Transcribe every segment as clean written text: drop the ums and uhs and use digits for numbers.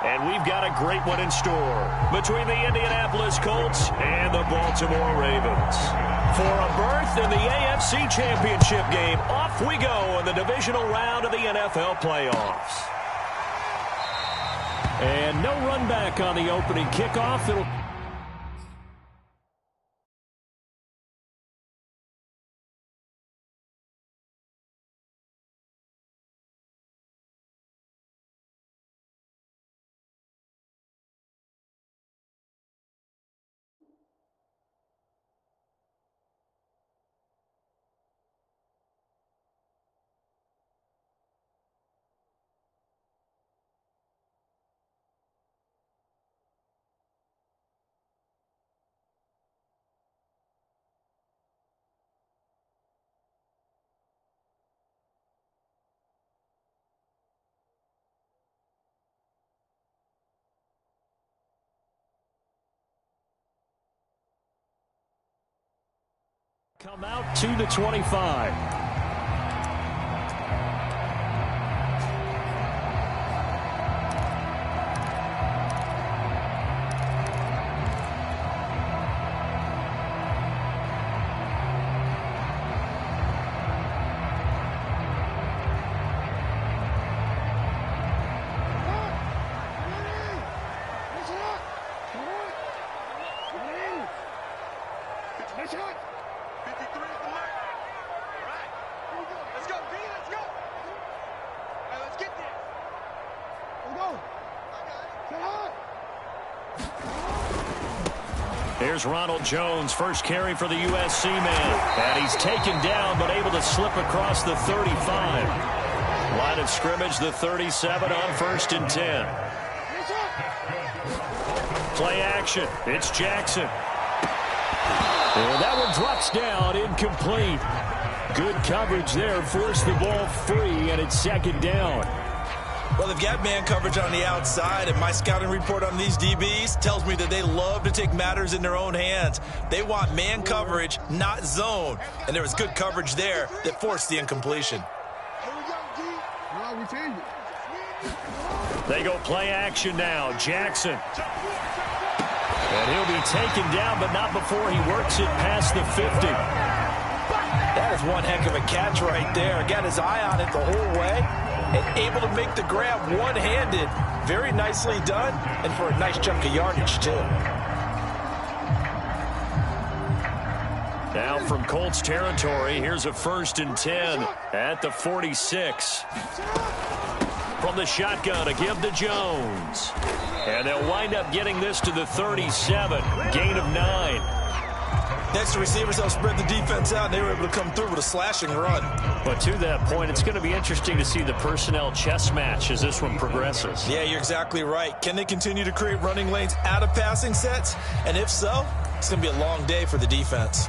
And we've got a great one in store between the Indianapolis Colts and the Baltimore Ravens. For a berth in the AFC Championship game, off we go in the divisional round of the NFL playoffs. And no run back on the opening kickoff. It'll come out to the 25. Here's Ronald Jones, first carry for the USC man. And he's taken down, but able to slip across the 35. Line of scrimmage, the 37 on 1st and 10. Play action. It's Jackson. And that one drops down, incomplete. Good coverage there, forced the ball free, and it's 2nd down. Well, they've got man coverage on the outside, and my scouting report on these DBs tells me that they love to take matters in their own hands. They want man coverage, not zone. And there was good coverage there that forced the incompletion. They go play action now. Jackson. And he'll be taken down, but not before he works it past the 50. That is one heck of a catch right there. Got his eye on it the whole way. And able to make the grab one-handed. Very nicely done, and for a nice chunk of yardage, too. Now from Colts territory, here's a 1st and 10 at the 46. From the shotgun, a give to Jones. And they'll wind up getting this to the 37. Gain of 9. Next, the receivers helped spread the defense out, and they were able to come through with a slashing run. But to that point, it's going to be interesting to see the personnel chess match as this one progresses. Yeah, you're exactly right. Can they continue to create running lanes out of passing sets? And if so, it's going to be a long day for the defense.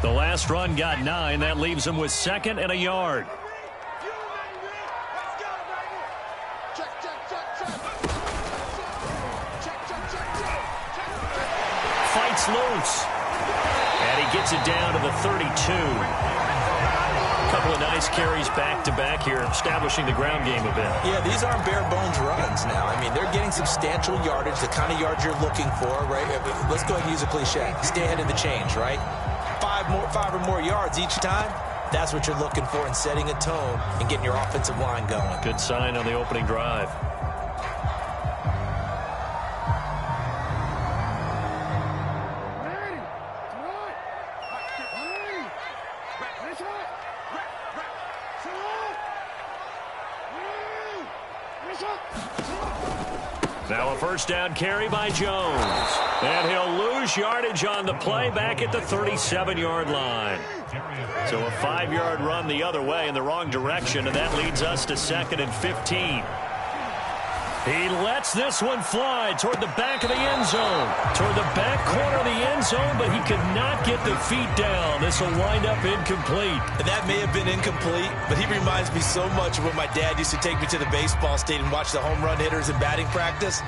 The last run got 9. That leaves him with 2nd and a yard. Fights loose. And he gets it down to the 32. Couple of nice carries back-to-back here, establishing the ground game a bit. Yeah, these aren't bare-bones runs now. I mean, they're getting substantial yardage, the kind of yards you're looking for, right? Let's go ahead and use a cliche. Stay ahead of the change, right? 5 or more yards each time, that's what you're looking for in setting a tone and getting your offensive line going. Good sign on the opening drive. Now a 1st down carry by Jones. And he'll lose yardage on the play back at the 37-yard line. So a 5-yard run the other way in the wrong direction, and that leads us to 2nd and 15. He lets this one fly toward the back of the end zone. Toward the back corner of the end zone, but he could not get the feet down. This will wind up incomplete. And that may have been incomplete, but he reminds me so much of when my dad used to take me to the baseball stadium and watch the home run hitters in batting practice.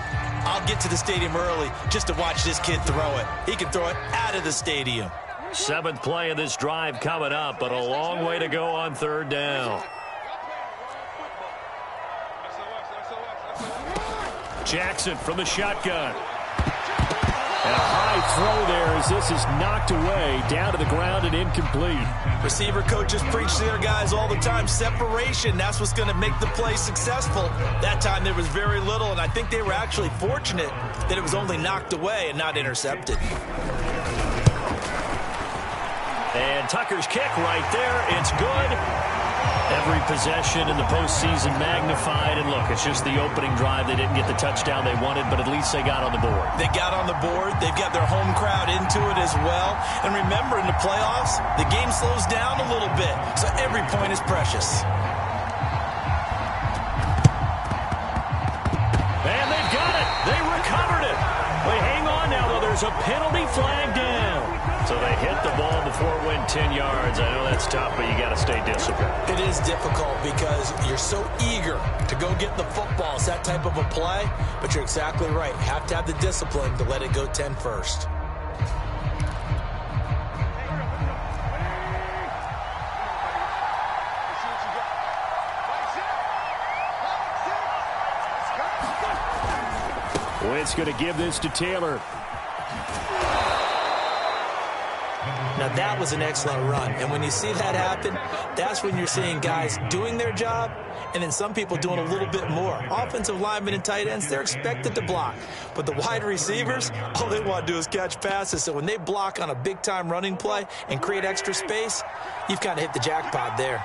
I'll get to the stadium early just to watch this kid throw it. He can throw it out of the stadium. 7th play of this drive coming up, but a long way to go on 3rd down. Jackson from the shotgun. And a high throw there as this is knocked away, down to the ground and incomplete. Receiver coaches preach to their guys all the time, separation. That's what's going to make the play successful. That time there was very little, and I think they were actually fortunate that it was only knocked away and not intercepted. And Tucker's kick right there. It's good. Every possession in the postseason magnified. And look, it's just the opening drive. They didn't get the touchdown they wanted, but at least they got on the board. They got on the board. They've got their home crowd into it as well. And remember, in the playoffs, the game slows down a little bit. So every point is precious. And they've got it. They recovered it. Wait, hang on now, though. There's a penalty flag down. So they hit the ball before it went 10 yards. I know that's tough, but you got to stay disciplined. It is difficult because you're so eager to go get the football. It's that type of a play, but you're exactly right. You have to have the discipline to let it go 10 first. Wentz going to give this to Taylor. Now, that was an excellent run. And when you see that happen, that's when you're seeing guys doing their job and then some people doing a little bit more. Offensive linemen and tight ends, they're expected to block. But the wide receivers, all they want to do is catch passes. So when they block on a big-time running play and create extra space, you've kind of hit the jackpot there.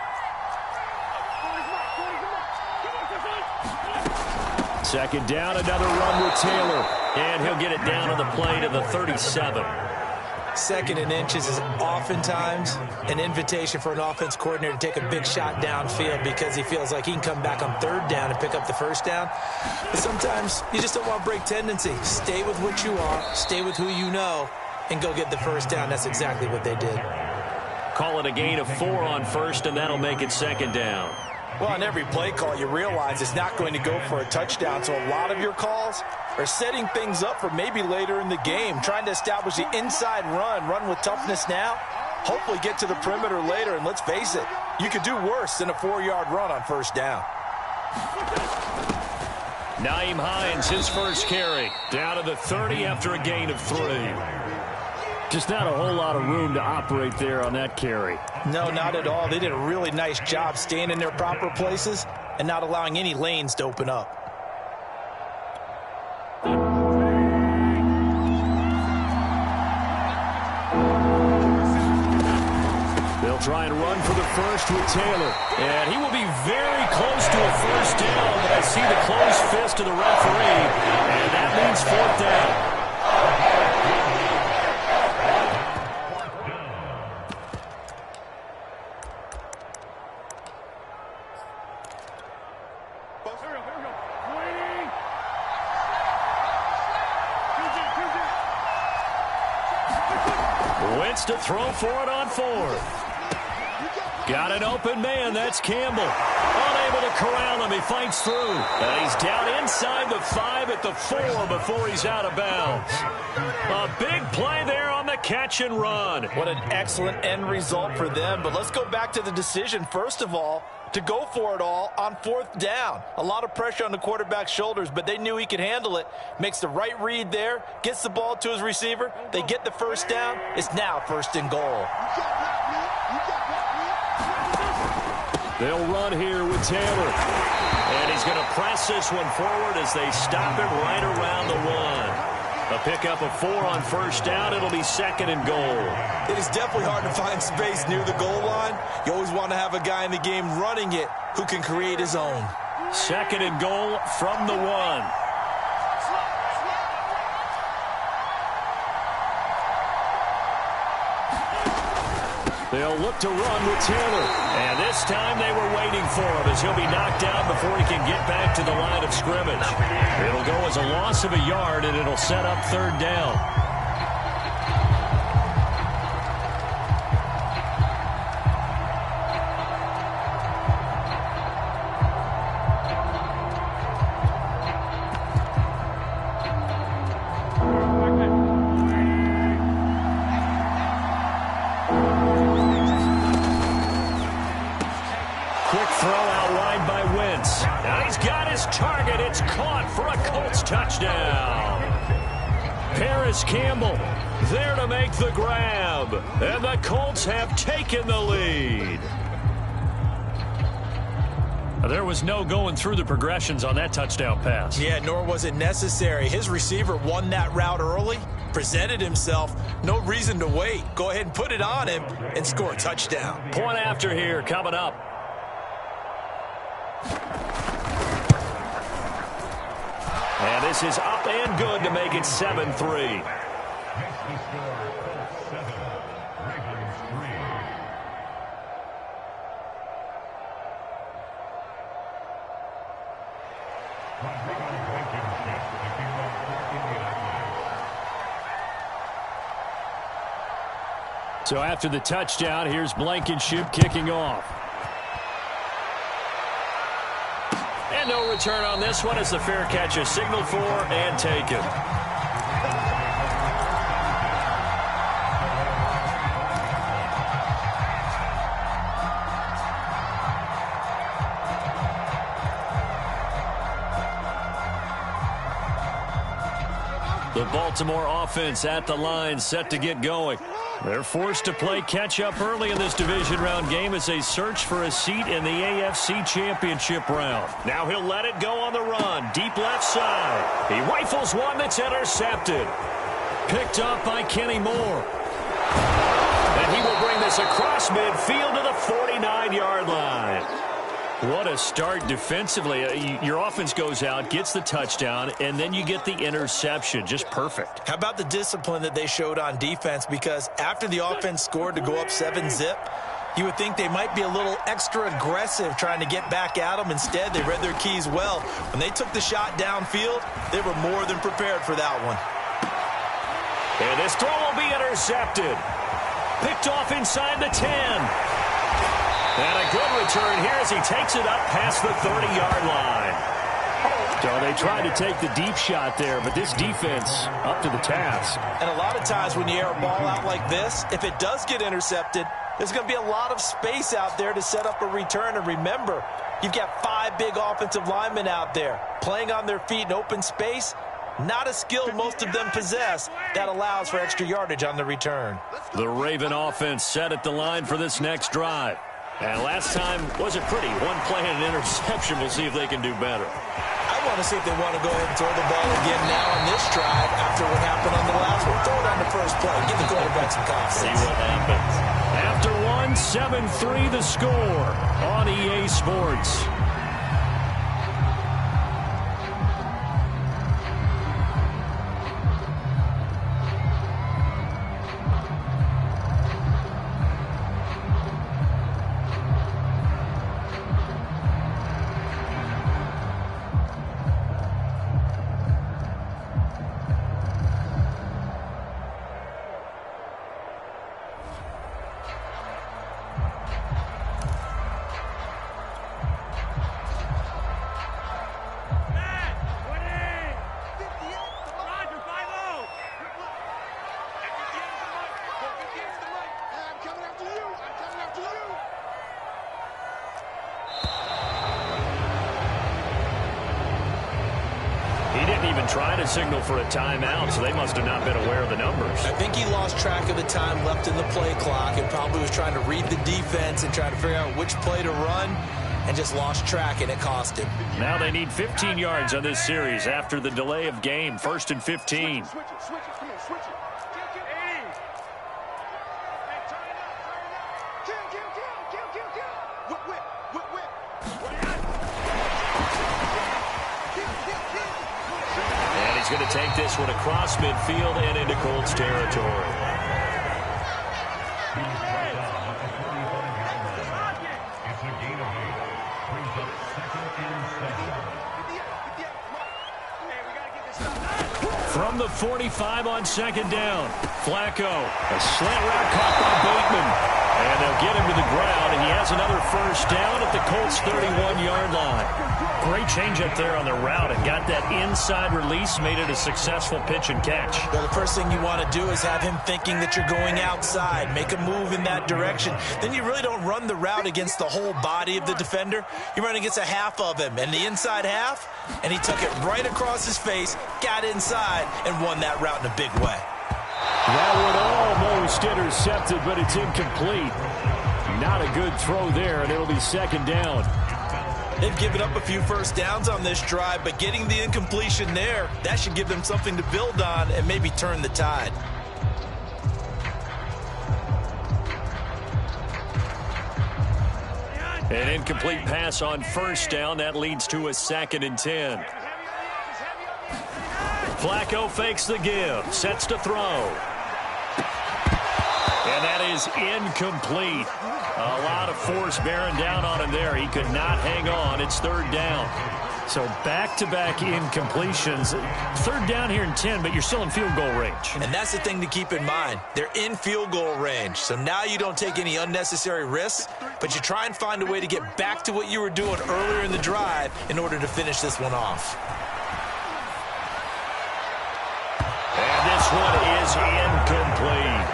Second down, another run with Taylor. And he'll get it down on the play to the 37. 2nd and inches is oftentimes an invitation for an offense coordinator to take a big shot downfield because he feels like he can come back on 3rd down and pick up the 1st down. But sometimes you just don't want to break tendency. Stay with what you are, stay with who you know, and go get the 1st down. That's exactly what they did. Call it a gain of 4 on 1st, and that'll make it 2nd down. Well, on every play call, you realize it's not going to go for a touchdown. So a lot of your calls are setting things up for maybe later in the game, trying to establish the inside run with toughness now, hopefully get to the perimeter later. And let's face it, you could do worse than a 4-yard run on 1st down. Nyheim Hines, his first carry, down to the 30 after a gain of 3. Just not a whole lot of room to operate there on that carry. No, not at all. They did a really nice job staying in their proper places and not allowing any lanes to open up. They'll try and run for the 1st with Taylor. And he will be very close to a 1st down, but I see the closed fist of the referee, and that means 4th down. Wentz to throw for it on 4th. Got an open man. That's Campbell. Unable to corral him. He fights through. And he's down inside the 5 at the 4 before he's out of bounds. A big play there on the catch and run. What an excellent end result for them. But let's go back to the decision, first of all, to go for it all on 4th down. A lot of pressure on the quarterback's shoulders, but they knew he could handle it. Makes the right read there, gets the ball to his receiver. They get the 1st down. It's now 1st and goal. They'll run here with Taylor. And he's going to press this one forward as they stop him right around the 1. A pickup of 4 on 1st down. It'll be 2nd and goal. It is definitely hard to find space near the goal line. You always want to have a guy in the game running it who can create his own. 2nd and goal from the 1. They'll look to run with Taylor. And this time they were waiting for him as he'll be knocked out before he can get back to the line of scrimmage. It'll go as a loss of a yard, and it'll set up third down. Touchdown. Paris Campbell there to make the grab. And the Colts have taken the lead. There was no going through the progressions on that touchdown pass. Yeah, nor was it necessary. His receiver won that route early, presented himself. No reason to wait. Go ahead and put it on him and score a touchdown. Point after here coming up. And this is up and good to make it 7-3. So after the touchdown, here's Blankenship kicking off. And no return on this one as the fair catch is signaled for and taken. The Baltimore offense at the line, set to get going. They're forced to play catch-up early in this division round game as they search for a seat in the AFC Championship round. Now he'll let it go on the run. Deep left side. He rifles one that's intercepted. Picked up by Kenny Moore. And he will bring this across midfield to the 49-yard line. What a start defensively. Your offense goes out, gets the touchdown, and then you get the interception. Just perfect. How about the discipline that they showed on defense? Because after the offense scored to go up 7-zip, you would think they might be a little extra aggressive trying to get back at them. Instead, they read their keys well. When they took the shot downfield, they were more than prepared for that one. And this throw will be intercepted. Picked off inside the 10. And a good return here as he takes it up past the 30-yard line. So they tried to take the deep shot there, but this defense up to the task. And a lot of times when you air a ball out like this, if it does get intercepted, there's going to be a lot of space out there to set up a return. And remember, you've got 5 big offensive linemen out there playing on their feet in open space. Not a skill most of them possess that allows for extra yardage on the return. The Raven offense set at the line for this next drive. And last time wasn't pretty. One play and an interception. We'll see if they can do better. I want to see if they want to go ahead and throw the ball again now on this drive after what happened on the last one. Throw it on the first play. Give the quarterback some confidence. See what happens. After one, 7-3 the score on EA Sports. Trying to signal for a timeout, so they must have not been aware of the numbers. I think he lost track of the time left in the play clock and probably was trying to read the defense and trying to figure out which play to run and just lost track, and it cost him. Now they need 15 yards on this series after the delay of game. 1st and 15. Switch it. Come on, switch it. Going to take this one across midfield and into Colts territory. From the 45 on second down, Flacco, a slant route caught by Bateman. And they'll get him to the ground, and he has another first down at the Colts' 31-yard line. Great change up there on the route and got that inside release, made it a successful pitch and catch. Well, the first thing you want to do is have him thinking that you're going outside, make a move in that direction. Then you really don't run the route against the whole body of the defender. You run against a half of him, and the inside half, and he took it right across his face, got inside, and won that route in a big way. That one almost intercepted, but it's incomplete. Not a good throw there, and it'll be second down. They've given up a few first downs on this drive, but getting the incompletion there, that should give them something to build on and maybe turn the tide. An incomplete pass on first down. That leads to a 2nd and 10. Flacco fakes the give, sets to throw. And that is incomplete. A lot of force bearing down on him there. He could not hang on. It's 3rd down. So back-to-back incompletions. 3rd down here and 10, but you're still in field goal range. And that's the thing to keep in mind. They're in field goal range. So now you don't take any unnecessary risks, but you try and find a way to get back to what you were doing earlier in the drive in order to finish this one off. And this one is incomplete.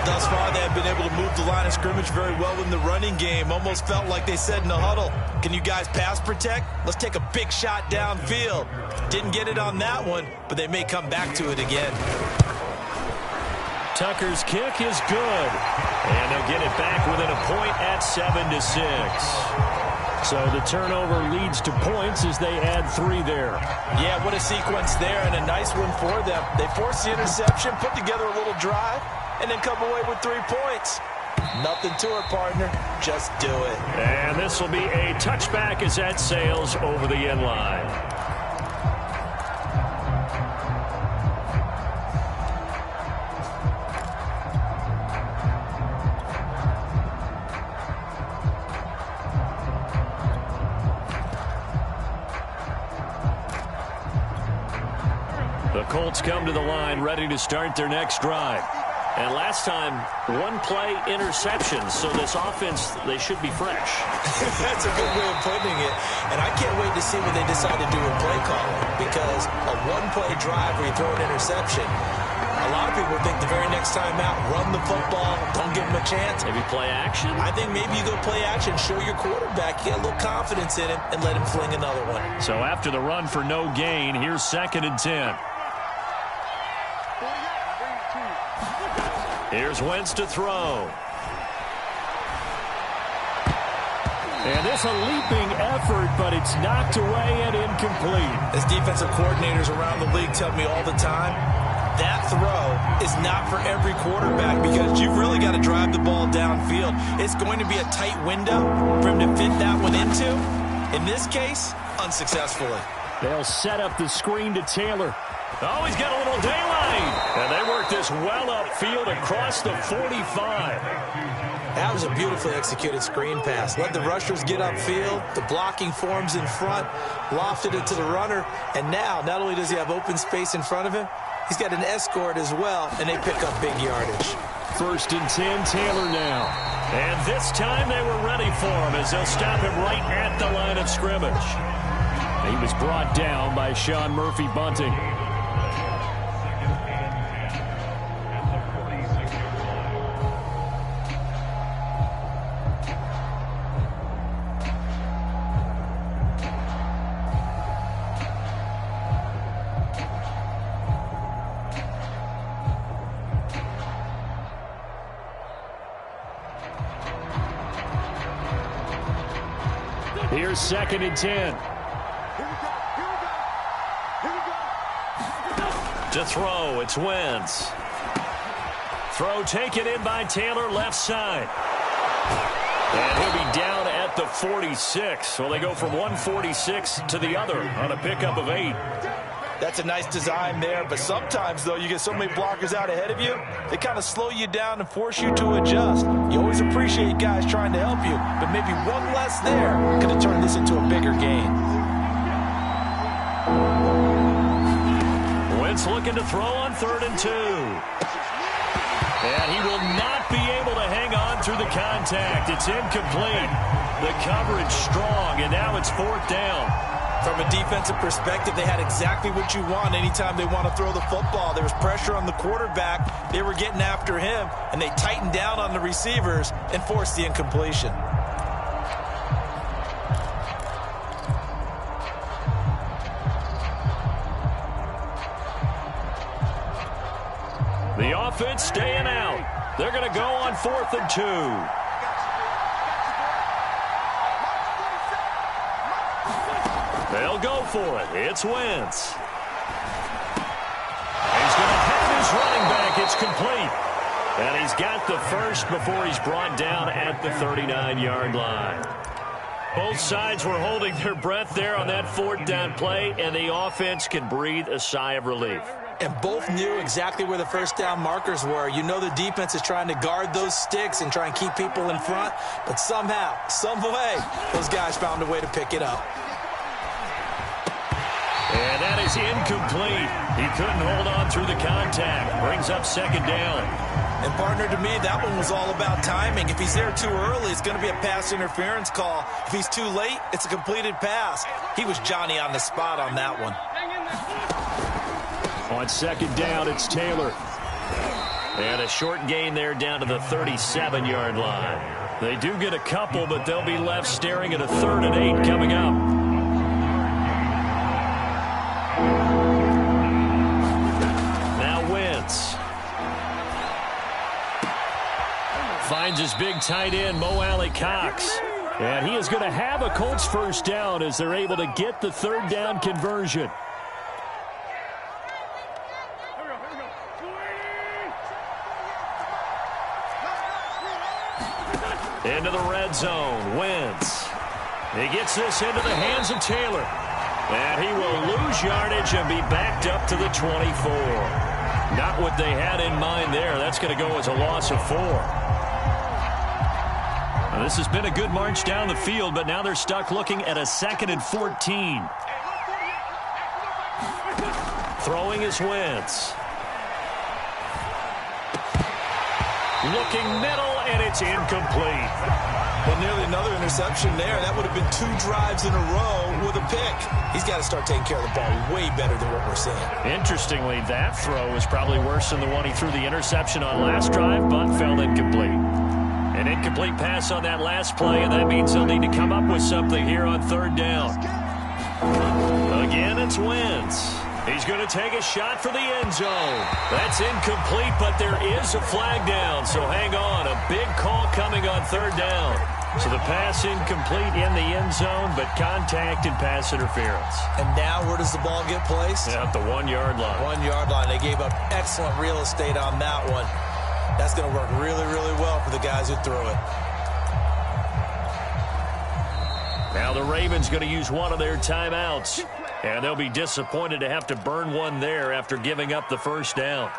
Thus far, they have been able to move the line of scrimmage very well in the running game. Almost felt like they said in the huddle, can you guys pass protect? Let's take a big shot downfield. Didn't get it on that one, but they may come back to it again. Tucker's kick is good. And they'll get it back within a point at 7-6. So the turnover leads to points as they add 3 there. Yeah, what a sequence there, and a nice one for them. They forced the interception, put together a little drive, and then come away with 3 points. Nothing to it, partner. Just do it. And this will be a touchback as that sails over the end line. The Colts come to the line ready to start their next drive. And last time, 1-play interceptions, so this offense, they should be fresh. That's a good way of putting it. And I can't wait to see what they decide to do in play calling, because a 1-play drive where you throw an interception, a lot of people think the very next time out, run the football, don't give them a chance. Maybe play action? I think maybe you go play action, show your quarterback, get a little confidence in him, and let him fling another one. So after the run for no gain, here's 2nd and 10. Here's Wentz to throw. And this a leaping effort, but it's knocked away and incomplete. As defensive coordinators around the league tell me all the time, that throw is not for every quarterback because you've really got to drive the ball downfield. It's going to be a tight window for him to fit that one into. In this case, unsuccessfully. They'll set up the screen to Taylor. Oh, he's got a little daylight. And they work this well upfield across the 45. That was a beautifully executed screen pass. Let the rushers get upfield. The blocking forms in front. Lofted it to the runner. And now, not only does he have open space in front of him, he's got an escort as well, and they pick up big yardage. 1st and 10, Taylor now. And this time they were ready for him as they'll stop him right at the line of scrimmage. He was brought down by Sean Murphy-Bunting. Here's 2nd and 10. To throw, it's Wentz. Throw taken in by Taylor, left side. And he'll be down at the 46. So they go from 146 to the other on a pickup of 8. That's a nice design there, but sometimes, though, you get so many blockers out ahead of you, they kind of slow you down and force you to adjust. You always appreciate guys trying to help you, but maybe one less there could have turned this into a bigger game. Wentz looking to throw on 3rd and 2. And he will not be able to hang on through the contact. It's incomplete. The coverage strong, and now it's 4th down. From a defensive perspective, they had exactly what you want anytime they want to throw the football. There was pressure on the quarterback. They were getting after him, and they tightened down on the receivers and forced the incompletion. The offense staying out. They're going to go on 4th and 2. They'll go for it. It's Wentz. He's going to have his running back. It's complete. And he's got the first before he's brought down at the 39-yard line. Both sides were holding their breath there on that 4th down play, and the offense can breathe a sigh of relief. And both knew exactly where the first down markers were. You know the defense is trying to guard those sticks and try and keep people in front, but somehow, some way, those guys found a way to pick it up. And that is incomplete. He couldn't hold on through the contact. Brings up 2nd down. And, partner, to me, that one was all about timing. If he's there too early, it's going to be a pass interference call. If he's too late, it's a completed pass. He was Johnny on the spot on that one. On 2nd down, it's Taylor. And a short gain there down to the 37-yard line. They do get a couple, but they'll be left staring at a 3rd and 8 coming up. Now Wentz. Finds his big tight end, Mo Alley Cox. And he is going to have a Colts first down as they're able to get the 3rd down conversion. Into the red zone, Wentz. He gets this into the hands of Taylor. And he will lose yardage and be backed up to the 24. Not what they had in mind there. That's going to go as a loss of 4. Now, this has been a good march down the field, but now they're stuck looking at a 2nd and 14. Throwing is Wentz. Looking middle, and it's incomplete. Well, nearly another interception there. That would have been 2 drives in a row with a pick. He's got to start taking care of the ball way better than what we're seeing. Interestingly, that throw is probably worse than the one he threw the interception on last drive, but fell incomplete. An incomplete pass on that last play, and that means they'll need to come up with something here on 3rd down. Again, it's Wentz. He's going to take a shot for the end zone. That's incomplete, but there is a flag down, so hang on. A big call coming on 3rd down. So the pass incomplete in the end zone, but contact and pass interference. And now where does the ball get placed? Yeah, at the 1-yard line. 1-yard line. They gave up excellent real estate on that one. That's going to work really, really well for the guys who threw it. Now the Ravens going to use one of their timeouts. And they'll be disappointed to have to burn one there after giving up the first down.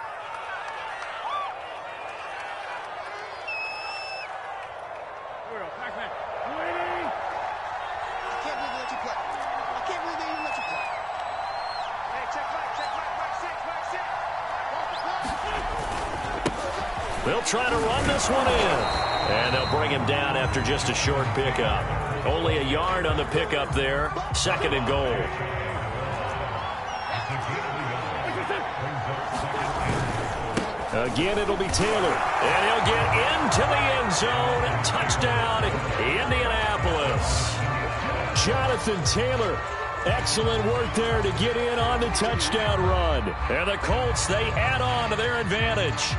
They'll try to run this one in. And they'll bring him down after just a short pickup. Only a yard on the pickup there. 2nd and goal. Again, it'll be Taylor. And he'll get into the end zone. Touchdown, Indianapolis. Jonathan Taylor. Excellent work there to get in on the touchdown run. And the Colts, they add on to their advantage.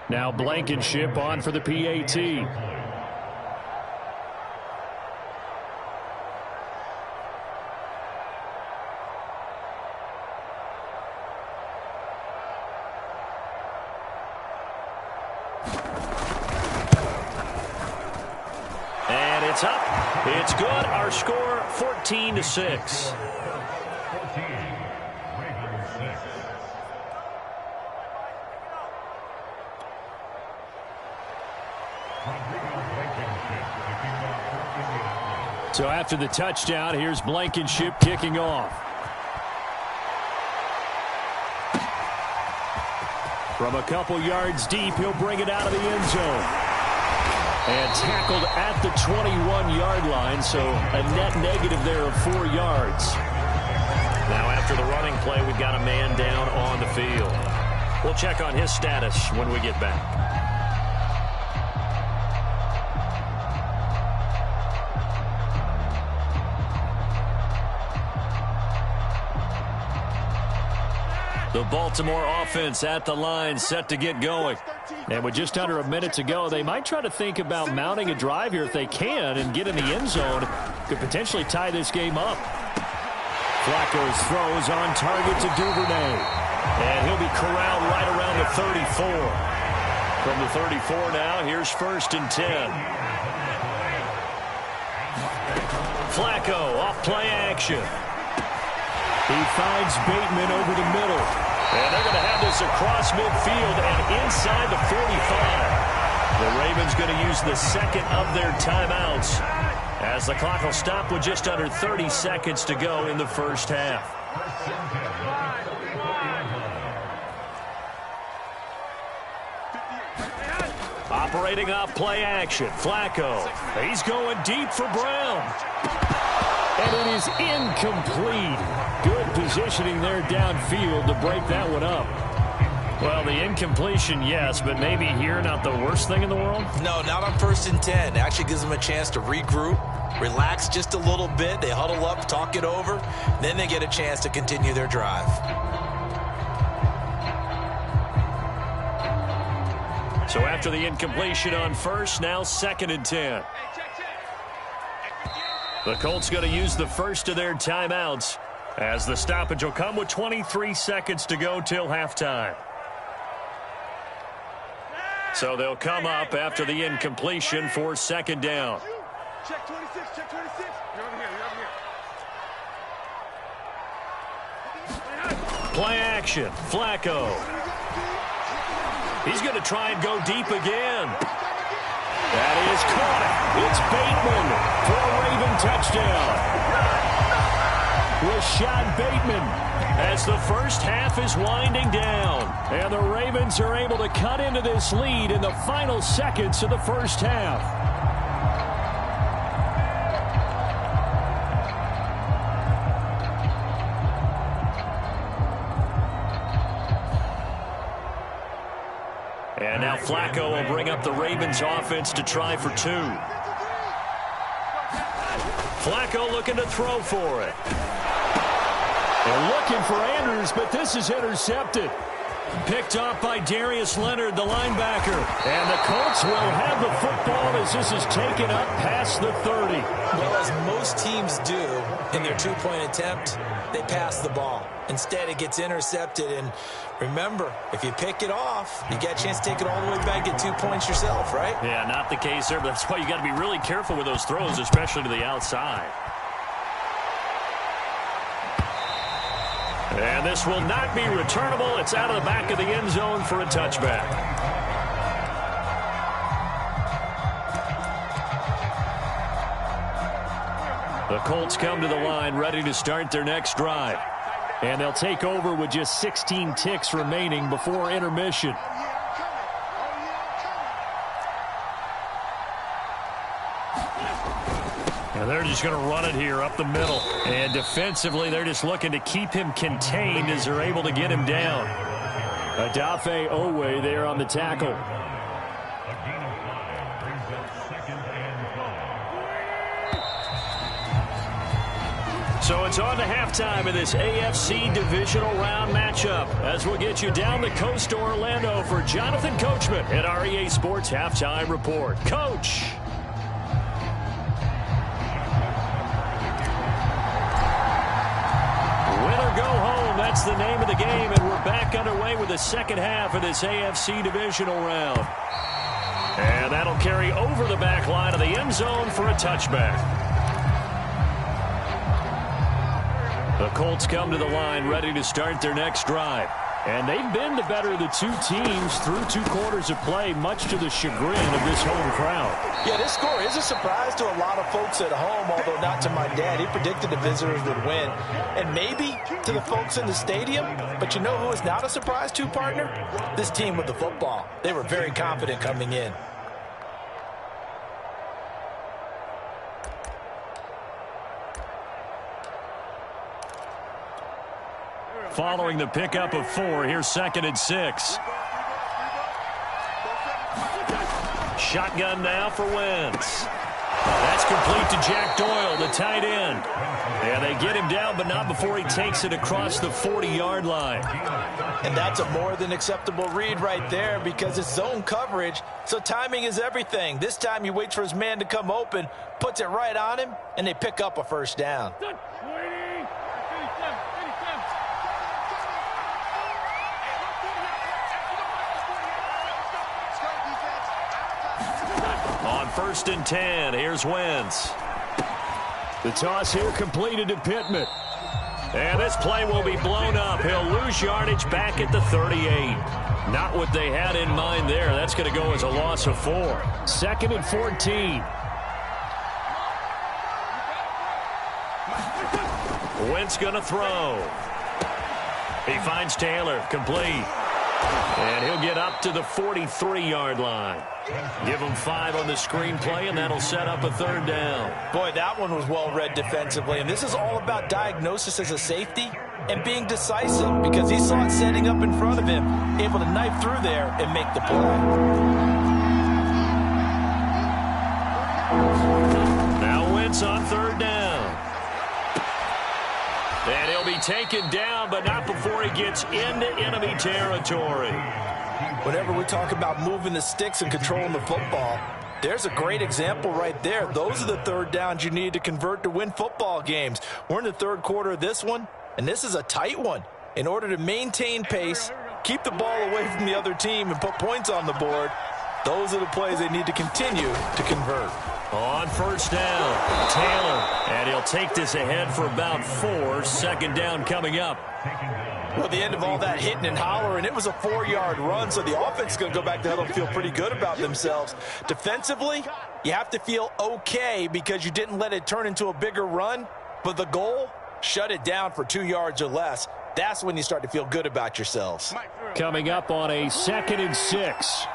Now Blankenship on for the PAT. It's good. Our score, 14-6. So after the touchdown, here's Blankenship kicking off. From a couple yards deep, he'll bring it out of the end zone. And tackled at the 21-yard line, so a net negative there of 4 yards. Now after the running play, we've got a man down on the field. We'll check on his status when we get back. The Baltimore offense at the line, set to get going. And with just under a minute to go, they might try to think about mounting a drive here if they can and get in the end zone. Could potentially tie this game up. Flacco's throws on target to Duvernay. And he'll be corralled right around the 34. From the 34 now, here's 1st and 10. Flacco off play action. He finds Bateman over the middle. And they're going to have this across midfield and inside the 45. The Ravens going to use the second of their timeouts as the clock will stop with just under 30 seconds to go in the first half. Operating off play action. Flacco. He's going deep for Brown. And it is incomplete. Good positioning there downfield to break that one up. Well, the incompletion, yes, but maybe here not the worst thing in the world? No, not on 1st and 10. It actually gives them a chance to regroup, relax just a little bit. They huddle up, talk it over. Then they get a chance to continue their drive. So after the incompletion on 1st, now 2nd and 10. The Colts going to use the first of their timeouts as the stoppage will come with 23 seconds to go till halftime. So they'll come up after the incompletion for 2nd down. Check 26, check 26. You're over here, you're over here. Play action. Flacco. He's going to try and go deep again. That is caught. It's Bateman for a Raven touchdown. Rashad Bateman as the first half is winding down. And the Ravens are able to cut into this lead in the final seconds of the first half. And now Flacco will bring up the Ravens offense to try for 2. Flacco looking to throw for it. They're looking for Andrews, but this is intercepted. Picked off by Darius Leonard, the linebacker. And the Colts will have the football as this is taken up past the 30. Well, as most teams do in their 2-point attempt, they pass the ball. Instead, it gets intercepted. And remember, if you pick it off, you get a chance to take it all the way back, get 2 points yourself, right? Yeah, not the case there, but that's why you got to be really careful with those throws, especially to the outside. And this will not be returnable. It's out of the back of the end zone for a touchback. The Colts come to the line ready to start their next drive. And they'll take over with just 16 ticks remaining before intermission. And they're just going to run it here up the middle. And defensively, they're just looking to keep him contained as they're able to get him down. Adafe Owe there on the tackle. So it's on to halftime of this AFC divisional round matchup as we'll get you down the coast to Orlando for Jonathan Coachman at our EA Sports Halftime Report. Coach. Win or go home, that's the name of the game, and we're back underway with the second half of this AFC divisional round. And that'll carry over the back line of the end zone for a touchback. The Colts come to the line ready to start their next drive. And they've been the better of the two teams through 2 quarters of play, much to the chagrin of this home crowd. Yeah, this score is a surprise to a lot of folks at home, although not to my dad. He predicted the visitors would win. And maybe to the folks in the stadium. But you know who is not a surprise to, partner? This team with the football. They were very confident coming in. Following the pickup of 4, here's 2nd and 6. Shotgun now for Wentz. That's complete to Jack Doyle, the tight end. And they get him down, but not before he takes it across the 40-yard line. And that's a more than acceptable read right there because it's zone coverage, so timing is everything. This time he waits for his man to come open, puts it right on him, and they pick up a first down. On 1st and 10, here's Wentz. The toss here completed to Pittman. And this play will be blown up. He'll lose yardage back at the 38. Not what they had in mind there. That's going to go as a loss of 4. 2nd and 14. Wentz going to throw. He finds Taylor, complete. And he'll get up to the 43-yard line. Give him 5 on the screenplay, and that'll set up a 3rd down. Boy, that one was well read defensively. And this is all about diagnosis as a safety and being decisive because he saw it setting up in front of him, able to knife through there and make the play. Now Wentz on 3rd down. And he'll be taken down, but not before he gets into enemy territory. Whenever we talk about moving the sticks and controlling the football, there's a great example right there. Those are the 3rd downs you need to convert to win football games. We're in the 3rd quarter of this one, and this is a tight one. In order to maintain pace, keep the ball away from the other team, and put points on the board, those are the plays they need to continue to convert. On 1st down, Taylor, and he'll take this ahead for about 4. 2nd down coming up. Well, the end of all that hitting and hollering, it was a 4-yard run, so the offense is going to go back to huddle and feel pretty good about themselves. Defensively, you have to feel okay because you didn't let it turn into a bigger run, but the goal, shut it down for 2 yards or less. That's when you start to feel good about yourselves. Coming up on a 2nd and 6.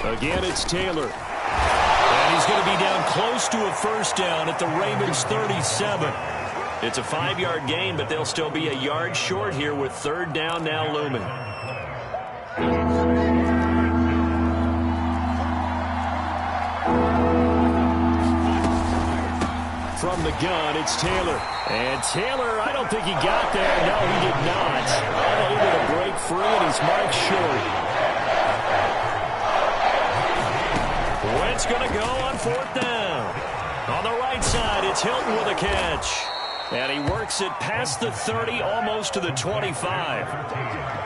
Again, it's Taylor. And he's going to be down close to a 1st down at the Ravens' 37. It's a 5-yard gain, but they'll still be a yard short here with 3rd down now looming. From the gun, it's Taylor. And Taylor, I don't think he got there. No, he did not. Unable to break free, and he's marked short. Wentz going to go on 4th down. On the right side, it's Hilton with a catch. And he works it past the 30, almost to the 25.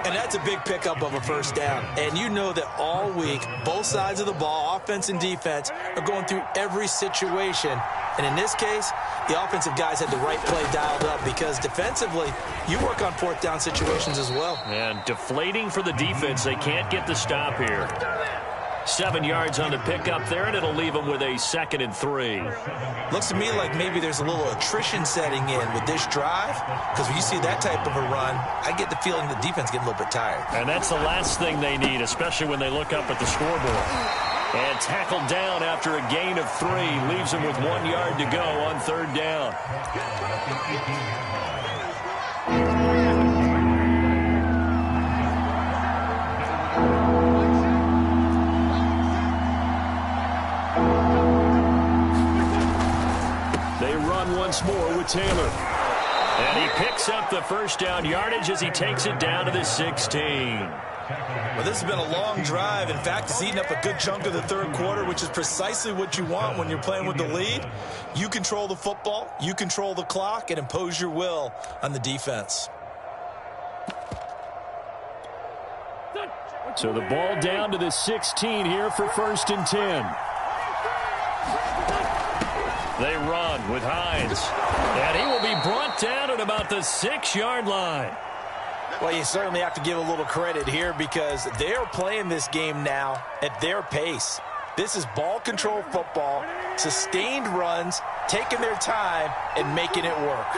And that's a big pickup of a 1st down. And you know that all week, both sides of the ball, offense and defense, are going through every situation. And in this case, the offensive guys had the right play dialed up because defensively, you work on 4th down situations as well. And deflating for the defense. They can't get the stop here. 7 yards on the pickup there, and it'll leave them with a 2nd and 3. Looks to me like maybe there's a little attrition setting in with this drive, because when you see that type of a run, I get the feeling the defense getting a little bit tired. And that's the last thing they need, especially when they look up at the scoreboard. And tackled down after a gain of 3, leaves them with 1 yard to go on 3rd down. Once more with Taylor. And he picks up the 1st down yardage as he takes it down to the 16. Well, this has been a long drive. In fact, it's eaten up a good chunk of the 3rd quarter, which is precisely what you want when you're playing with the lead. You control the football, you control the clock, and impose your will on the defense. So the ball down to the 16 here for 1st and 10. They run with Hines. And he will be brought down at about the 6-yard line. Well, you certainly have to give a little credit here because they're playing this game now at their pace. This is ball control football, sustained runs, taking their time, and making it work.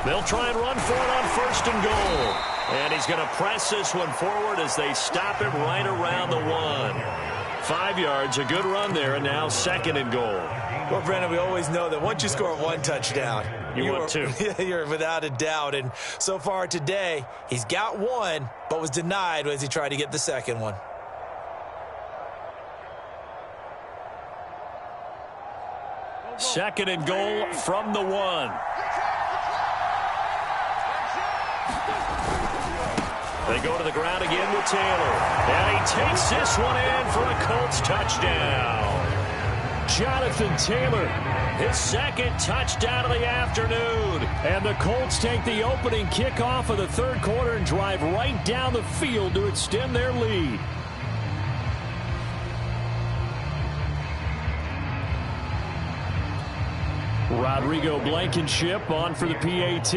They'll try and run for it on 1st and goal. And he's going to press this one forward as they stop him right around the 1. 5 yards, a good run there, and now 2nd and goal. Well, Brandon, we always know that once you score 1 touchdown, you want 2. You're without a doubt. And so far today, he's got 1, but was denied as he tried to get the 2nd one. Second and goal from the 1. They go to the ground again with Taylor. And he takes this one in for a Colts touchdown. Jonathan Taylor, his 2nd touchdown of the afternoon. And the Colts take the opening kickoff of the 3rd quarter and drive right down the field to extend their lead. Rodrigo Blankenship on for the PAT.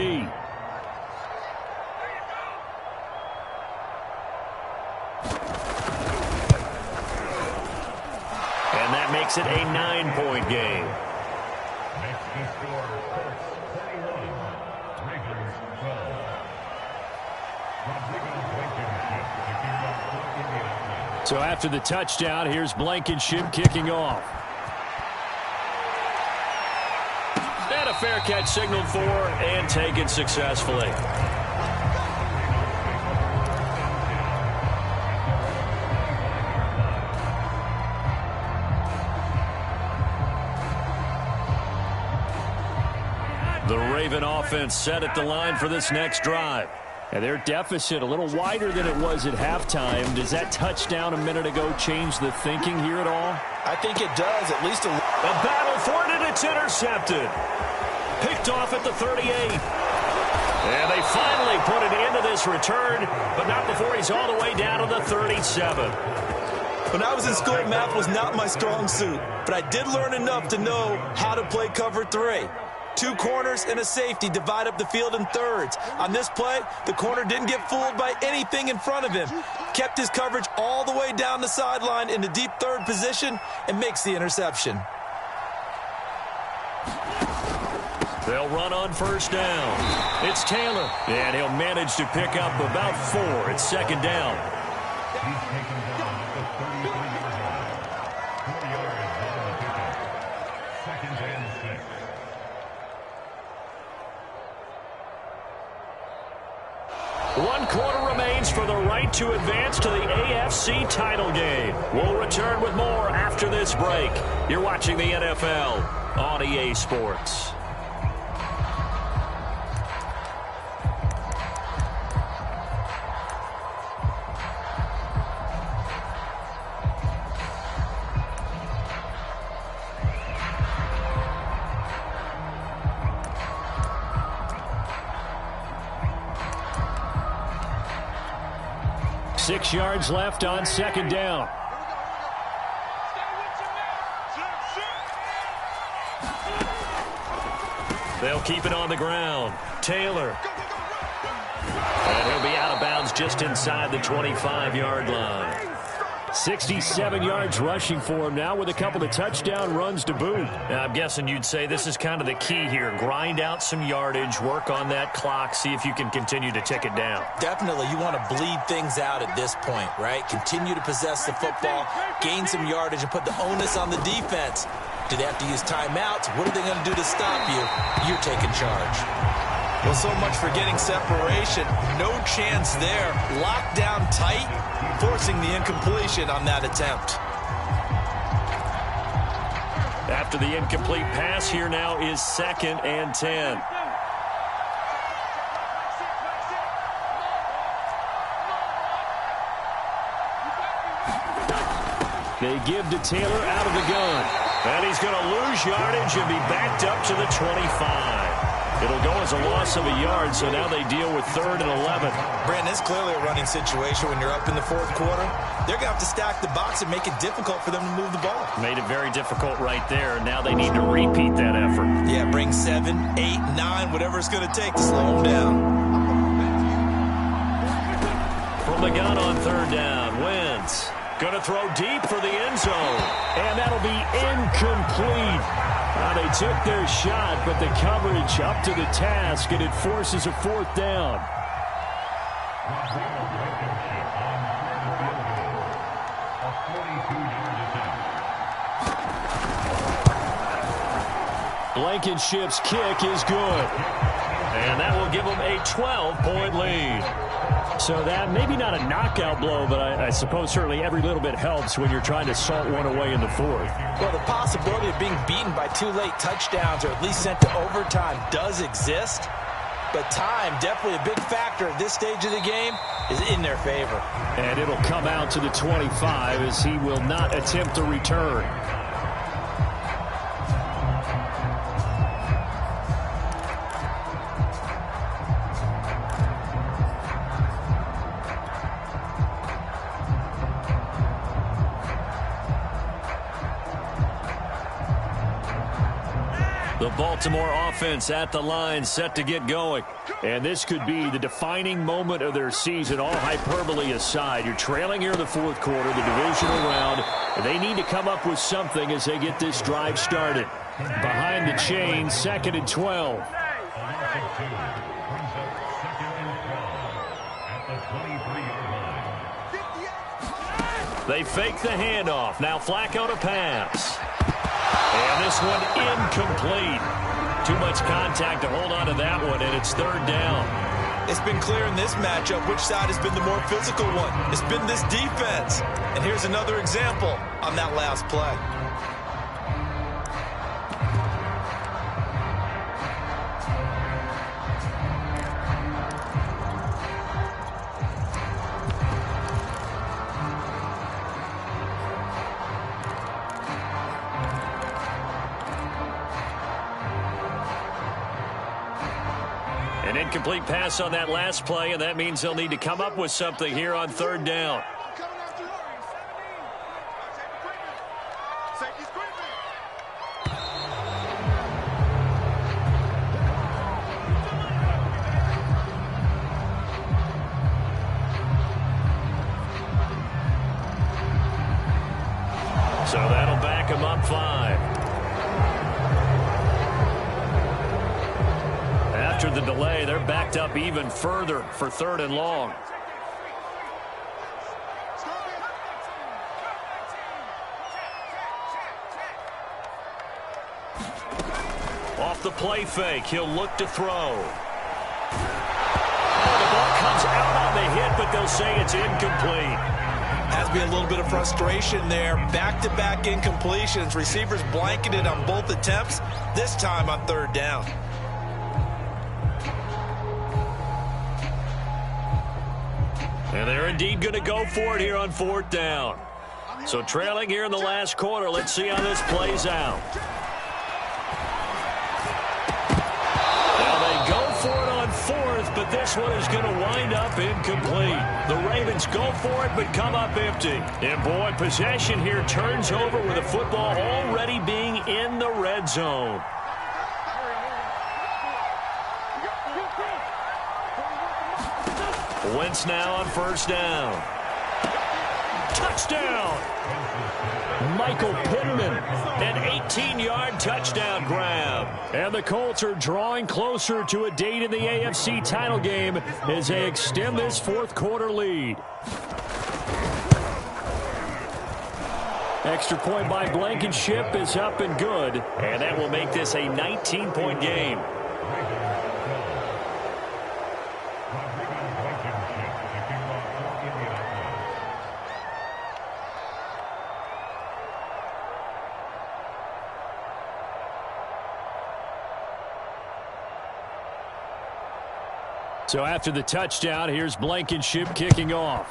Makes it a 9-point game. So after the touchdown, here's Blankenship kicking off. And a fair catch signaled for and taken successfully. The Raven offense set at the line for this next drive. And their deficit a little wider than it was at halftime. Does that touchdown a minute ago change the thinking here at all? I think it does, at least a battle for it, and it's intercepted. Picked off at the 38. And they finally put it into this return, but not before he's all the way down to the 37. When I was in school, math was not my strong suit, but I did learn enough to know how to play cover 3. 2 corners and a safety divide up the field in thirds. On this play, the corner didn't get fooled by anything in front of him. Kept his coverage all the way down the sideline in the deep 3rd position and makes the interception. They'll run on 1st down. It's Taylor, and he'll manage to pick up about 4. It's 2nd down. He's taken down at the 33-yard line. 4 yards on the pickup. 2nd and 6. One quarter remains for the right to advance to the AFC title game. We'll return with more after this break. You're watching the NFL on EA Sports. Six yards left on 2nd down. They'll keep it on the ground. Taylor. And he'll be out of bounds just inside the 25-yard line. 67 yards rushing for him now with a couple of touchdown runs to boot. Now, I'm guessing you'd say this is kind of the key here. Grind out some yardage, work on that clock, see if you can continue to tick it down. Definitely. You want to bleed things out at this point, right? Continue to possess the football, gain some yardage, and put the onus on the defense. Do they have to use timeouts? What are they going to do to stop you? You're taking charge. Well, so much for getting separation. No chance there. Locked down tight, forcing the incompletion on that attempt. After the incomplete pass, here now is 2nd and 10. They give to Taylor out of the gun. And he's going to lose yardage and be backed up to the 25. It'll go as a loss of a yard, so now they deal with 3rd and 11. Brandon, it's clearly a running situation when you're up in the 4th quarter. They're going to have to stack the box and make it difficult for them to move the ball. Made it very difficult right there. Now they need to repeat that effort. Yeah, bring 7, 8, 9, whatever it's going to take to slow them down. From the gun on 3rd down, Wentz. Going to throw deep for the end zone. And that'll be incomplete. They took their shot, but the coverage up to the task, and it forces a 4th down. Blankenship's kick is good. And that will give them a 12-point lead. So that, maybe not a knockout blow, but I suppose certainly every little bit helps when you're trying to salt one away in the 4th. Well, the possibility of being beaten by 2 late touchdowns or at least sent to overtime does exist. But time, definitely a big factor at this stage of the game, is in their favor. And it'll come out to the 25 as he will not attempt to return. The Baltimore offense at the line, set to get going. And this could be the defining moment of their season, all hyperbole aside. You're trailing here in the 4th quarter, the divisional round. They need to come up with something as they get this drive started. Behind the chain, 2nd and 12. They fake the handoff. Now Flacco to pass. And this one incomplete. Too much contact to hold on to that one, and it's 3rd down. It's been clear in this matchup which side has been the more physical one. It's been this defense. And here's another example on that last play. An incomplete pass on that last play, and that means they'll need to come up with something here on 3rd down. So that'll back him up 5. After the delay, they're backed up even further for 3rd and long. Off the play fake, he'll look to throw. Oh, the ball comes out on the hit, but they'll say it's incomplete. Has to be a little bit of frustration there. Back-to-back incompletions. Receivers blanketed on both attempts, this time on 3rd down. And they're indeed going to go for it here on 4th down. So trailing here in the last quarter, let's see how this plays out. Now they go for it on 4th, but this one is going to wind up incomplete. The Ravens go for it, but come up empty. And boy, possession here turns over with the football already being in the red zone. Wentz now on 1st down. Touchdown! Michael Pittman, an 18-yard touchdown grab. And the Colts are drawing closer to a date in the AFC title game as they extend this 4th quarter lead. Extra point by Blankenship is up and good, and that will make this a 19-point game. So after the touchdown, here's Blankenship kicking off.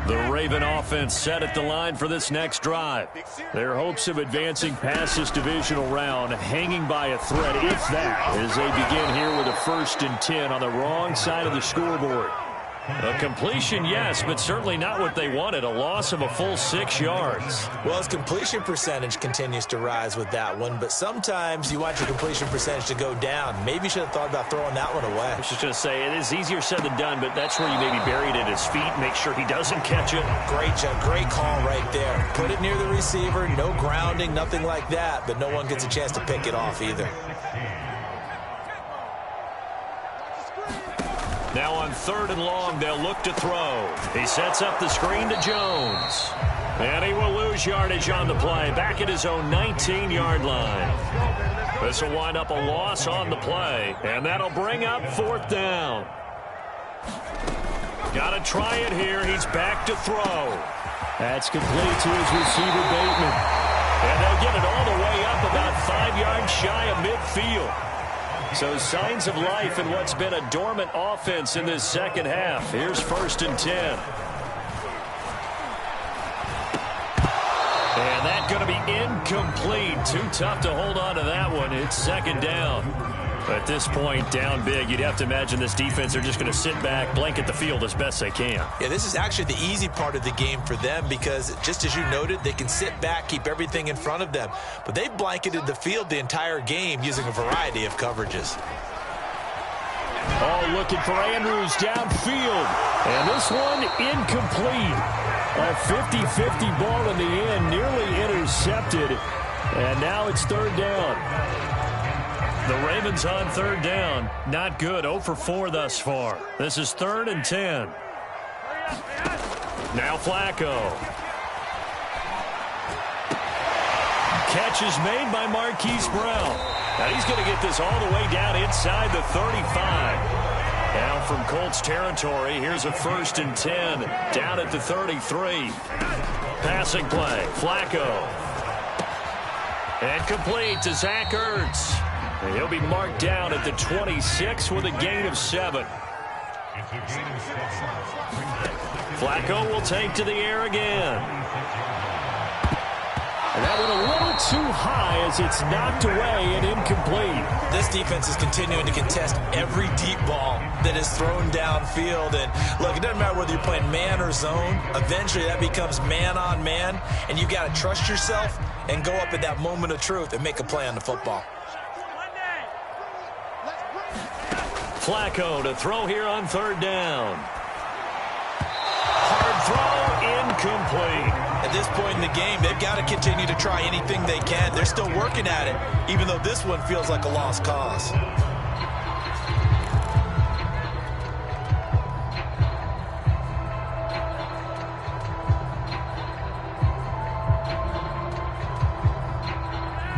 The Raven offense set at the line for this next drive. Their hopes of advancing past this divisional round hanging by a thread, if that, as they begin here with a 1st and 10 on the wrong side of the scoreboard. A completion, yes, but certainly not what they wanted. A loss of a full 6 yards. Well, his completion percentage continues to rise with that one, but sometimes you want your completion percentage to go down. Maybe you should have thought about throwing that one away. I was just going to say, it is easier said than done, but that's where you maybe bury it at his feet, make sure he doesn't catch it. Great job, great call right there. Put it near the receiver, no grounding, nothing like that, but no one gets a chance to pick it off either. Now on 3rd and long, they'll look to throw. He sets up the screen to Jones. And he will lose yardage on the play, back at his own 19-yard line. This will wind up a loss on the play, and that'll bring up 4th down. Got to try it here. He's back to throw. That's complete to his receiver, Bateman. And they'll get it all the way up about 5 yards shy of midfield. So signs of life in what's been a dormant offense in this second half. Here's 1st and 10. And that's going to be incomplete. Too tough to hold on to that one. It's 2nd down. At this point, down big, you'd have to imagine this defense are just going to sit back, blanket the field as best they can. Yeah, this is actually the easy part of the game for them because, just as you noted, they can sit back, keep everything in front of them. But they've blanketed the field the entire game using a variety of coverages. Oh, looking for Andrews downfield. And this one incomplete. A 50-50 ball in the end, nearly intercepted. And now it's 3rd down. The Ravens on 3rd down. Not good. 0 for 4 thus far. This is 3rd and 10. Now Flacco. Catch is made by Marquise Brown. Now he's going to get this all the way down inside the 35. Now from Colts territory, here's a 1st and 10 down at the 33. Passing play. Flacco. And complete to Zach Ertz. And he'll be marked down at the 26 with a gain of 7. Flacco will take to the air again. And that went a little too high as it's knocked away and incomplete. This defense is continuing to contest every deep ball that is thrown downfield. And look, it doesn't matter whether you're playing man or zone. Eventually that becomes man on man. And you've got to trust yourself and go up at that moment of truth and make a play on the football. Flacco to throw here on 3rd down. Hard throw, incomplete. At this point in the game, they've got to continue to try anything they can. They're still working at it, even though this one feels like a lost cause.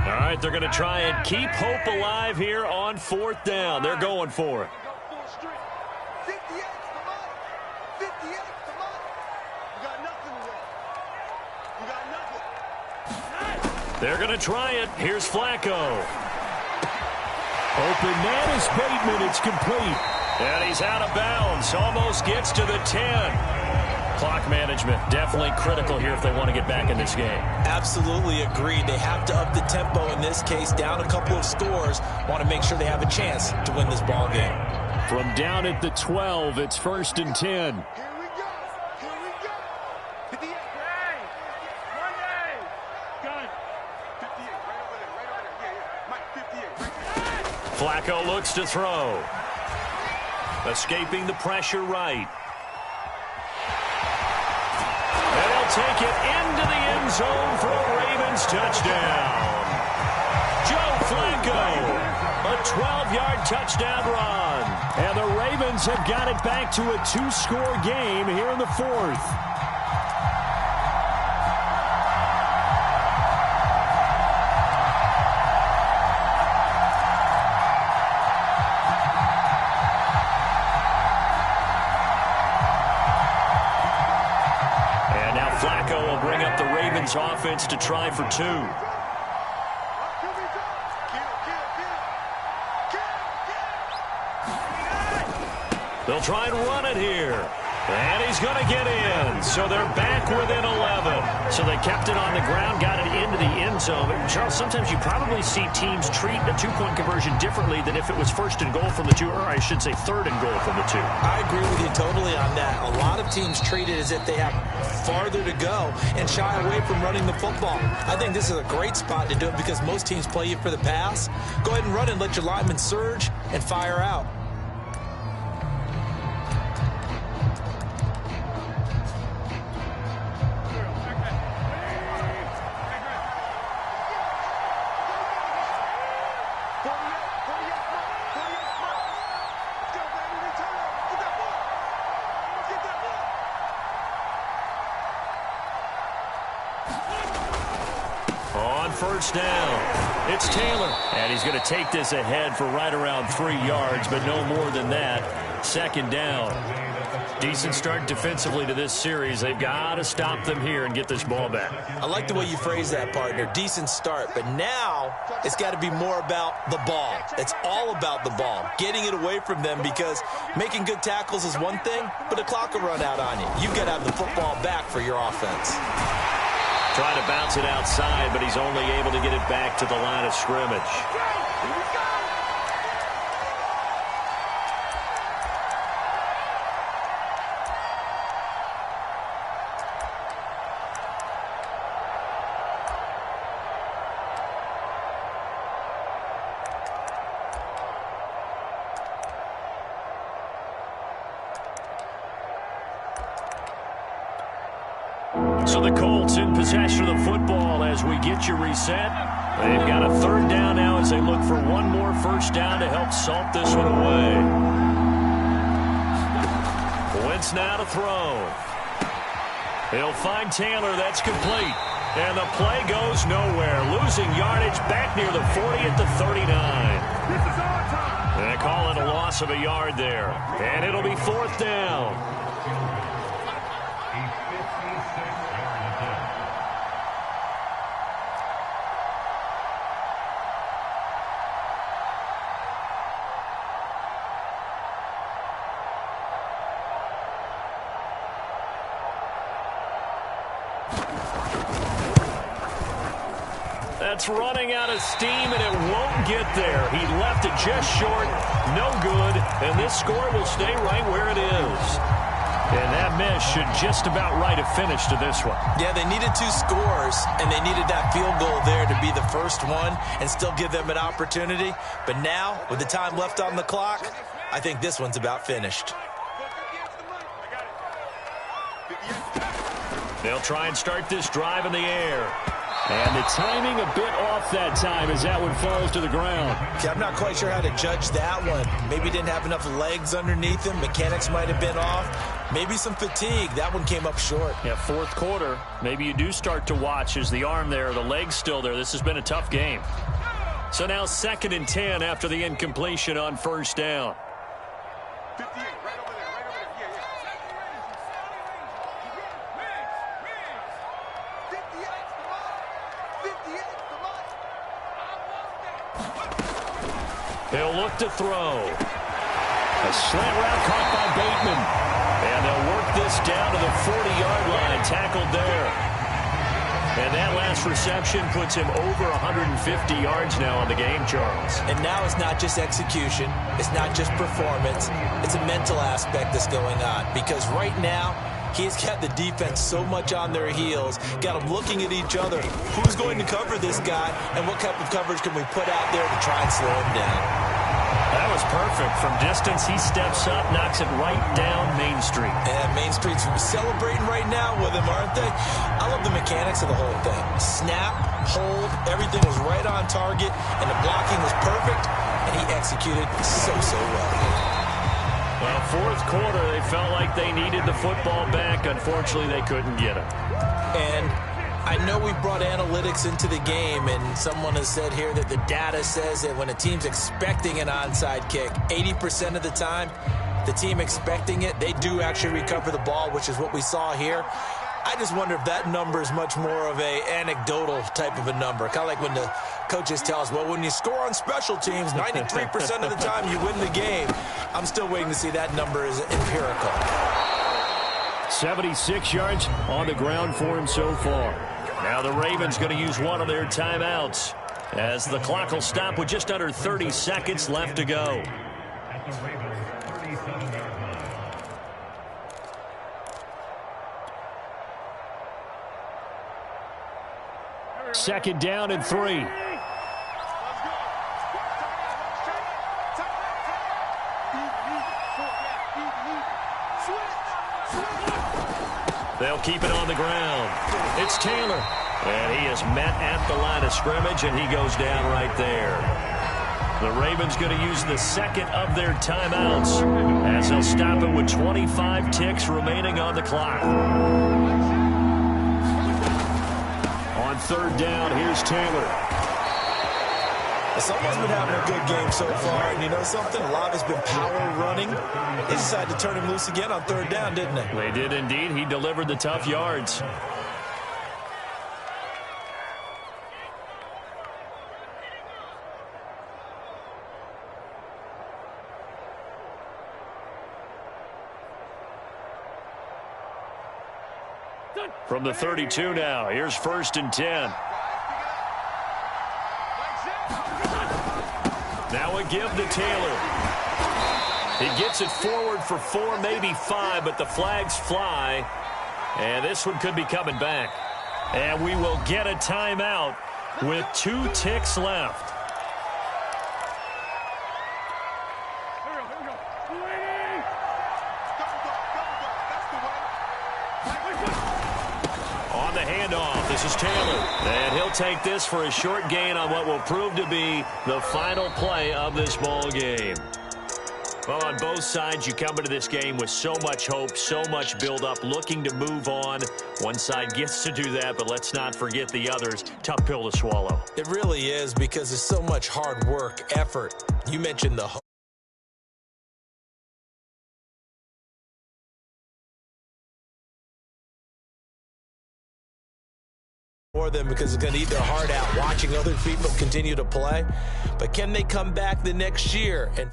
All right, they're going to try and keep hope alive here on 4th down. They're going for it. They're going to try it. Here's Flacco. Open man is Bateman. It's complete. And he's out of bounds. Almost gets to the 10. Clock management definitely critical here if they want to get back in this game. Absolutely agreed. They have to up the tempo in this case, down a couple of scores. Want to make sure they have a chance to win this ball game. From down at the 12, it's 1st and 10. Here we go. Here we go. 58. Gun. 58. Right over there. Right over there. Yeah. Mike, 58. Right there. Flacco looks to throw. Escaping the pressure right. And he'll take it into the end zone for a Ravens touchdown. Joe Flacco. A 12-yard touchdown run. And the Ravens have got it back to a 2-score game here in the 4th. And now Flacco will bring up the Ravens offense to try for 2. They'll try and run it here. And he's going to get in. So they're back within 11. So they kept it on the ground, got it into the end zone. But Charles, sometimes you probably see teams treat a two-point conversion differently than if it was first and goal from the 2, or I should say third and goal from the 2. I agree with you totally on that. A lot of teams treat it as if they have farther to go and shy away from running the football. I think this is a great spot to do it because most teams play you for the pass. Go ahead and run and let your linemen surge and fire out. First down. It's Taylor. And he's going to take this ahead for right around 3 yards, but no more than that. Second down. Decent start defensively to this series. They've got to stop them here and get this ball back. I like the way you phrase that, partner. Decent start. But now it's got to be more about the ball. It's all about the ball. Getting it away from them, because making good tackles is one thing, but the clock will run out on you. You've got to have the football back for your offense. Trying to bounce it outside, but he's only able to get it back to the line of scrimmage. So the Colts in possession of the football as we get you reset. They've got a third down now as they look for one more first down to help salt this one away. Wentz now to throw. He'll find Taylor. That's complete. And the play goes nowhere. Losing yardage back near the 40 at the 39. They call it a loss of a yard there. And it'll be fourth down. That's running out of steam, and it won't get there. He left it just short, no good, and this score will stay right where it is. And that miss should just about write a finish to this one. Yeah, they needed 2 scores, and they needed that field goal there to be the first one and still give them an opportunity. But now, with the time left on the clock, I think this one's about finished. They'll try and start this drive in the air. And the timing a bit off that time as that one falls to the ground. Yeah, I'm not quite sure how to judge that one. Maybe didn't have enough legs underneath him. Mechanics might have been off. Maybe some fatigue. That one came up short. Yeah, fourth quarter. Maybe you do start to watch. Is the arm there, the leg's still there? This has been a tough game. So now 2nd and 10 after the incompletion on first down. 58, right over there, right over there. Yeah, yeah. 58, They'll look to throw. A slant route caught by Bateman. And they'll work this down to the 40-yard line, tackled there. And that last reception puts him over 150 yards now on the game, Charles. And now it's not just execution. It's not just performance. It's a mental aspect that's going on. Because right now, he's got the defense so much on their heels, got them looking at each other. Who's going to cover this guy, and what type of coverage can we put out there to try and slow him down? That was perfect. From distance, he steps up, knocks it right down Main Street. And Main Street's celebrating right now with him, aren't they? I love the mechanics of the whole thing. Snap, hold, everything was right on target, and the blocking was perfect, and he executed so well. Well, fourth quarter, they felt like they needed the football back. Unfortunately, they couldn't get it. And I know we brought analytics into the game, and someone has said here that the data says that when a team's expecting an onside kick, 80% of the time, the team expecting it, they do actually recover the ball, which is what we saw here. I just wonder if that number is much more of a anecdotal type of a number. Kind of like when the coaches tell us, well, when you score on special teams, 93% of the time you win the game. I'm still waiting to see that number is empirical. 76 yards on the ground for him so far. Now the Ravens going to use one of their timeouts as the clock will stop with just under 30 seconds left to go. At the Ravens' 37-yard line. Second down and 3. They'll keep it on the ground. It's Taylor. And he is met at the line of scrimmage, and he goes down right there. The Ravens going to use the second of their timeouts as they'll stop it with 25 ticks remaining on the clock. On third down, here's Taylor. Someone's been having a good game so far, and you know something? A lot has been power running. They decided to turn him loose again on third down, didn't they? They did indeed. He delivered the tough yards. From the 32 now, here's 1st and 10. Now a give to Taylor. He gets it forward for 4, maybe 5, but the flags fly. And this one could be coming back. And we will get a timeout with 2 ticks left. On the handoff, this is Taylor. And he'll take this for a short gain on what will prove to be the final play of this ball game. Well, on both sides, you come into this game with so much hope, so much build-up, looking to move on. One side gets to do that, but let's not forget the others. Tough pill to swallow. It really is, because there's so much hard work, effort. You mentioned the for them, because it's going to eat their heart out watching other people continue to play. But can they come back the next year and